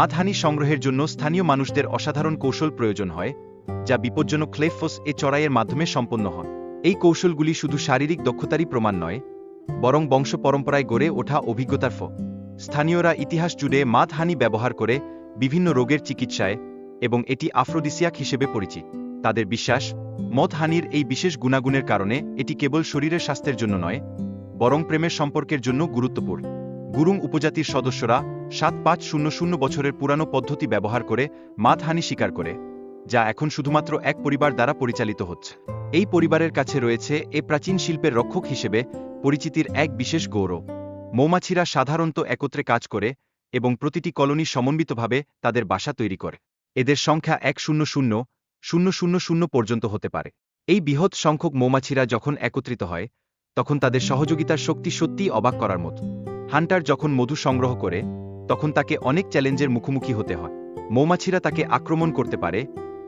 মাদহানি সংগ্রহের জন্য স্থানীয় মানুষদের অসাধারণ কৌশল প্রয়োজন হয়, যা বিপজ্জনক ক্লেফোস এ চড়াইয়ের মাধ্যমে সম্পন্ন হয়। এই কৌশলগুলি শুধু শারীরিক দক্ষতারই প্রমাণ নয়, বরং বংশ পরম্পরায় গড়ে ওঠা অভিজ্ঞতার ফল। স্থানীয়রা ইতিহাস জুড়ে মাদহানি ব্যবহার করে বিভিন্ন রোগের চিকিৎসায়, এবং এটি আফ্রোডিসিয়াক হিসেবে পরিচিত। তাদের বিশ্বাস, মদহানির এই বিশেষ গুণাগুণের কারণে এটি কেবল শরীরের স্বাস্থ্যের জন্য নয়, বরং প্রেমের সম্পর্কের জন্য গুরুত্বপূর্ণ। গুরুং উপজাতির সদস্যরা ৭৫০০ বছরের পুরানো পদ্ধতি ব্যবহার করে মাদহানি শিকার করে, যা এখন শুধুমাত্র এক পরিবার দ্বারা পরিচালিত হচ্ছে। এই পরিবারের কাছে রয়েছে এ প্রাচীন শিল্পের রক্ষক হিসেবে পরিচিতির এক বিশেষ গৌরব। মৌমাছিরা সাধারণত একত্রে কাজ করে এবং প্রতিটি কলোনি সমন্বিতভাবে তাদের বাসা তৈরি করে। এদের সংখ্যা ১০০০০০ পর্যন্ত হতে পারে। এই বৃহৎ সংখ্যক মৌমাছিরা যখন একত্রিত হয়, তখন তাদের সহযোগিতার শক্তি সত্যিই অবাক করার মতো। হান্টার যখন মধু সংগ্রহ করে, তখন তাকে অনেক চ্যালেঞ্জের মুখোমুখি হতে হয়। মৌমাছিরা তাকে আক্রমণ করতে পারে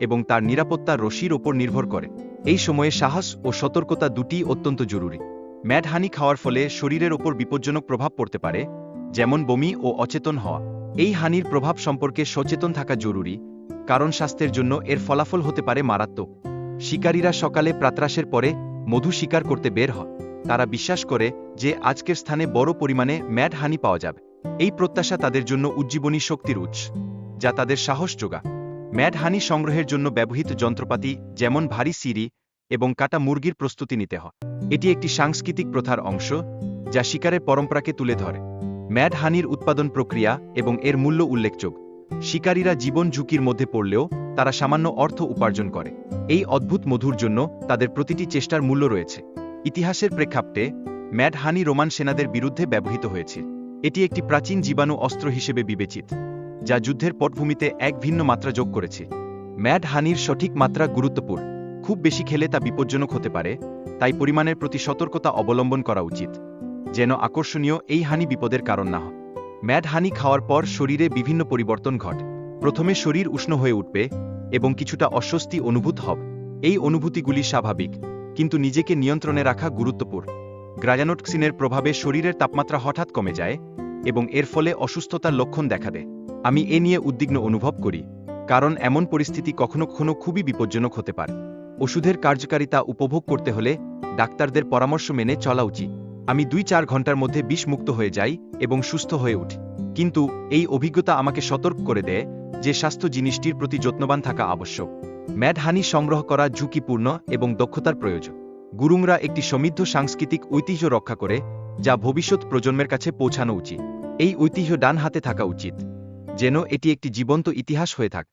এবং তার নিরাপত্তার রশির ওপর নির্ভর করে। এই সময়ে সাহস ও সতর্কতা দুটিই অত্যন্ত জরুরি। ম্যাডহানি খাওয়ার ফলে শরীরের ওপর বিপজ্জনক প্রভাব পড়তে পারে, যেমন বমি ও অচেতন হওয়া। এই হানির প্রভাব সম্পর্কে সচেতন থাকা জরুরি, কারণ স্বাস্থ্যের জন্য এর ফলাফল হতে পারে মারাত্মক। শিকারীরা সকালে প্রাতরাশের পরে মধু শিকার করতে বের হয়। তারা বিশ্বাস করে যে আজকের স্থানে বড় পরিমাণে ম্যাডহানি পাওয়া যাবে। এই প্রত্যাশা তাদের জন্য উজ্জীবনী শক্তির উৎস, যা তাদের সাহস যোগায়। ম্যাডহানি সংগ্রহের জন্য ব্যবহৃত যন্ত্রপাতি যেমন ভারী সিঁড়ি এবং কাটা মুরগির প্রস্তুতি নিতে হয়। এটি একটি সাংস্কৃতিক প্রথার অংশ, যা শিকারের পরম্পরাকে তুলে ধরে। ম্যাডহানির উৎপাদন প্রক্রিয়া এবং এর মূল্য উল্লেখযোগ্য। শিকারীরা জীবন ঝুঁকির মধ্যে পড়লেও তারা সামান্য অর্থ উপার্জন করে। এই অদ্ভুত মধুর জন্য তাদের প্রতিটি চেষ্টার মূল্য রয়েছে। ইতিহাসের প্রেক্ষাপটে ম্যাডহানি রোমান সেনাদের বিরুদ্ধে ব্যবহৃত হয়েছে। এটি একটি প্রাচীন জীবাণু অস্ত্র হিসেবে বিবেচিত, যা যুদ্ধের পটভূমিতে এক ভিন্ন মাত্রা যোগ করেছে। ম্যাডহানির সঠিক মাত্রা গুরুত্বপূর্ণ। খুব বেশি খেলে তা বিপজ্জনক হতে পারে, তাই পরিমাণের প্রতি সতর্কতা অবলম্বন করা উচিত, যেন আকর্ষণীয় এই হানি বিপদের কারণ না হয়। ম্যাডহানি খাওয়ার পর শরীরে বিভিন্ন পরিবর্তন ঘটে। প্রথমে শরীর উষ্ণ হয়ে উঠবে এবং কিছুটা অস্বস্তি অনুভূত হবে। এই অনুভূতিগুলি স্বাভাবিক, কিন্তু নিজেকে নিয়ন্ত্রণে রাখা গুরুত্বপূর্ণ। গ্রায়ানোটক্সিনের প্রভাবে শরীরের তাপমাত্রা হঠাৎ কমে যায় এবং এর ফলে অসুস্থতার লক্ষণ দেখা দেয়। আমি এ নিয়ে উদ্বিগ্ন অনুভব করি, কারণ এমন পরিস্থিতি কখনো কখনো খুবই বিপজ্জনক হতে পারে। ওষুধের কার্যকারিতা উপভোগ করতে হলে ডাক্তারদের পরামর্শ মেনে চলা উচিত। আমি ২-৪ ঘন্টার মধ্যে বিষমুক্ত হয়ে যাই এবং সুস্থ হয়ে উঠি, কিন্তু এই অভিজ্ঞতা আমাকে সতর্ক করে দেয় যে স্বাস্থ্য জিনিসটির প্রতি যত্নবান থাকা আবশ্যক। ম্যাডহানি সংগ্রহ করা ঝুঁকিপূর্ণ এবং দক্ষতার প্রয়োজন। গুরুংরা একটি সমৃদ্ধ সাংস্কৃতিক ঐতিহ্য রক্ষা করে, যা ভবিষ্যৎ প্রজন্মের কাছে পৌঁছানো উচিত। এই ঐতিহ্য ডান হাতে থাকা উচিত, যেন এটি একটি জীবন্ত ইতিহাস হয়ে থাকে।